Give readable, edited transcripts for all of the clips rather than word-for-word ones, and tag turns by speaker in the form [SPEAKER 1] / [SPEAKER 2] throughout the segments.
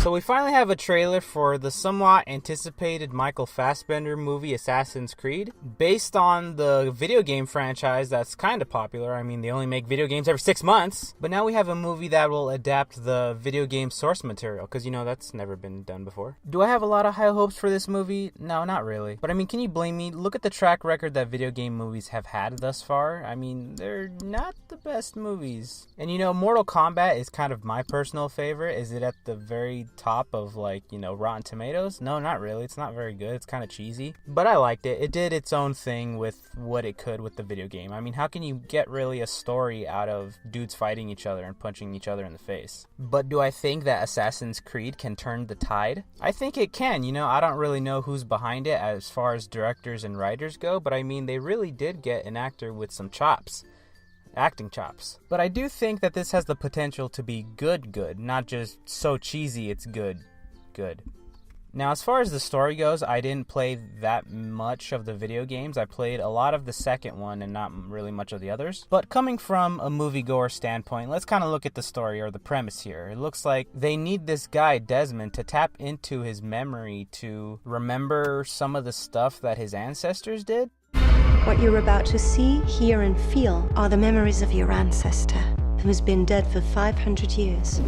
[SPEAKER 1] So we finally have a trailer for the somewhat anticipated Michael Fassbender movie Aassasins Creed, based on the video game franchise that's kind of popular. I mean, they only make video games every 6 months, but now we have a movie that will adapt the video game source material, because, you know, that's never been done before. Do I have a lot of high hopes for this movie? No, not really. But I mean, can you blame me? Look at the track record that video game movies have had thus far. I mean, they're not the best movies. And you know, Mortal Kombat is kind of my personal favorite. Is it at the very top of, like, you know, Rotten Tomatoes? No, not really. It's not very good. It's kind of cheesy. But I liked it. It did its own thing with what it could with the video game. I mean, how can you get really a story out of dudes fighting each other and punching each other in the face? But do I think that Aassasins Creed can turn the tide? I think it can. You know, I don't really know who's behind it as far as directors and writers go, but I mean, they really did get an actor with some chops. Acting chops. But I do think that this has the potential to be good, not just so cheesy it's good. Now, as far as the story goes, I didn't play that much of the video games. I played a lot of the second one and not really much of the others. But coming from a moviegoer standpoint, let's kind of look at the story or the premise here. It looks like they need this guy, Desmond, to tap into his memory to remember some of the stuff that his ancestors did.
[SPEAKER 2] What you're about to see, hear, and feel are the memories of your ancestor, who has been dead for 500 years.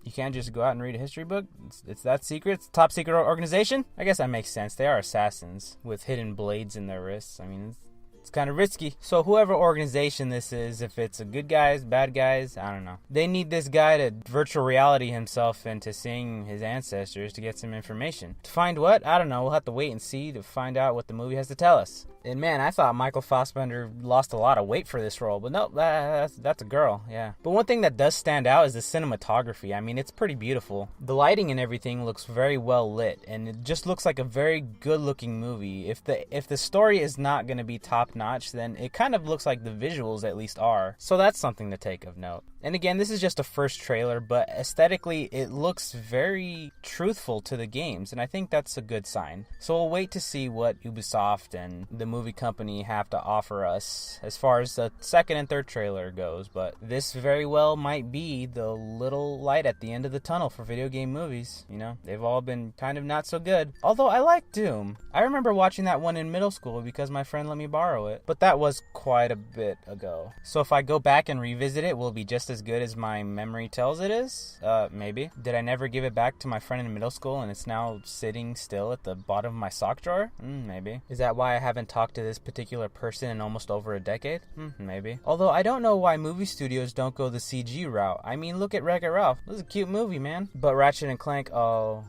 [SPEAKER 1] You can't just go out and read a history book? It's that secret? It's a top secret organization? I guess that makes sense. They are assassins with hidden blades in their wrists. I mean, it's kind of risky. So whoever organization this is, if it's a good guys, bad guys, I don't know. They need this guy to virtual reality himself into seeing his ancestors to get some information. To find what? I don't know. We'll have to wait and see to find out what the movie has to tell us. And man, I thought Michael Fassbender lost a lot of weight for this role, but nope, that's a girl, yeah. But one thing that does stand out is the cinematography. I mean, it's pretty beautiful. The lighting and everything looks very well lit, and it just looks like a very good-looking movie. If the story is not going to be top-notch, then it kind of looks like the visuals at least are. So that's something to take of note. And again, this is just a first trailer, but aesthetically, it looks very truthful to the games, and I think that's a good sign. So we'll wait to see what Ubisoft and the movie company have to offer us as far as the second and third trailer goes, but this very well might be the little light at the end of the tunnel for video game movies. You know, they've all been kind of not so good. Although I like Doom. I remember watching that one in middle school because my friend let me borrow it, but that was quite a bit ago. So if I go back and revisit it, will it be just as good as my memory tells it is? Maybe. Did I never give it back to my friend in middle school and it's now sitting still at the bottom of my sock drawer? Maybe. Is that why I haven't talked to this particular person in almost over a decade? Maybe. Although I don't know why movie studios don't go the CG route. I mean, look at Wreck-It Ralph. This is a cute movie, man. But Ratchet and Clank, oh.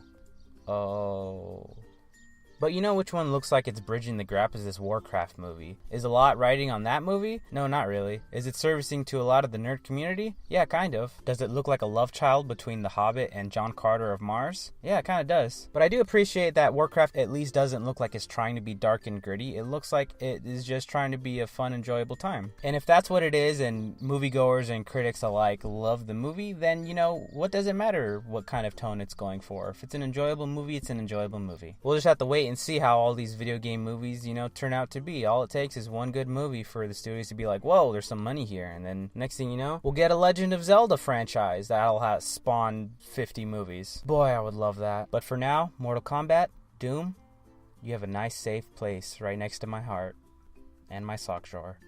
[SPEAKER 1] But you know which one looks like it's bridging the gap is this Warcraft movie. Is a lot riding on that movie? No, not really. Is it servicing to a lot of the nerd community? Yeah, kind of. Does it look like a love child between The Hobbit and John Carter of Mars? Yeah, it kind of does. But I do appreciate that Warcraft at least doesn't look like it's trying to be dark and gritty. It looks like it is just trying to be a fun, enjoyable time. And if that's what it is and moviegoers and critics alike love the movie, then, you know, what does it matter what kind of tone it's going for? If it's an enjoyable movie, it's an enjoyable movie. We'll just have to wait and see how all these video game movies, you know, turn out to be. All it takes is one good movie for the studios to be like, whoa, there's some money here. And then next thing you know, we'll get a Legend of Zelda franchise that'll have spawn 50 movies. Boy, I would love that. But for now, Mortal Kombat, Doom, you have a nice safe place right next to my heart and my sock drawer.